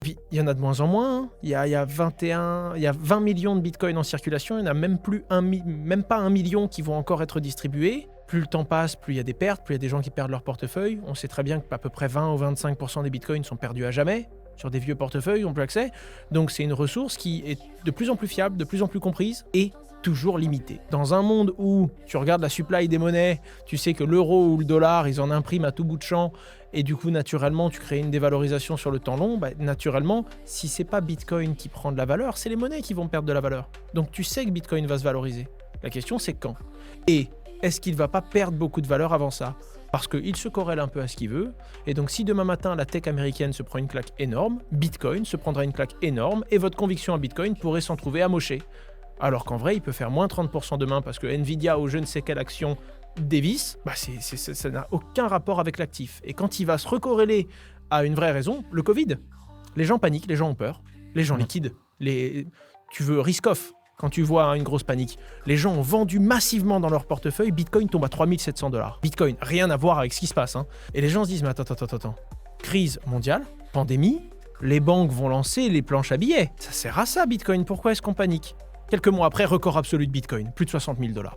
Puis, il y en a de moins en moins, hein. Il y a 20 millions de bitcoins en circulation, il n'y en a même pas 1 million qui vont encore être distribués. Plus le temps passe, plus il y a des pertes, plus il y a des gens qui perdent leur portefeuille. On sait très bien qu'à peu près 20 ou 25% des bitcoins sont perdus à jamais. Sur des vieux portefeuilles, on peut accès. Donc c'est une ressource qui est de plus en plus fiable, de plus en plus comprise et toujours limitée. Dans un monde où tu regardes la supply des monnaies, tu sais que l'euro ou le dollar, ils en impriment à tout bout de champ et du coup, naturellement, tu crées une dévalorisation sur le temps long. Naturellement, si c'est pas Bitcoin qui prend de la valeur, c'est les monnaies qui vont perdre de la valeur. Donc tu sais que Bitcoin va se valoriser. La question, c'est quand. Et est-ce qu'il va pas perdre beaucoup de valeur avant ça ? Parce qu'il se corrèle un peu à ce qu'il veut. Et donc si demain matin, la tech américaine se prend une claque énorme, Bitcoin se prendra une claque énorme et votre conviction en Bitcoin pourrait s'en trouver amochée. Alors qu'en vrai, il peut faire moins 30% demain parce que Nvidia ou je ne sais quelle action dévisse, ça n'a aucun rapport avec l'actif. Et quand il va se recorréler à une vraie raison, le Covid, les gens paniquent, les gens ont peur, les gens liquident, tu veux risk-off. Quand tu vois une grosse panique, les gens ont vendu massivement dans leur portefeuille, Bitcoin tombe à 3700 $. Bitcoin, rien à voir avec ce qui se passe. Et les gens se disent, mais attends. Crise mondiale, pandémie, les banques vont lancer les planches à billets. Ça sert à ça, Bitcoin, pourquoi est-ce qu'on panique ? Quelques mois après, record absolu de Bitcoin, plus de 60 000 $.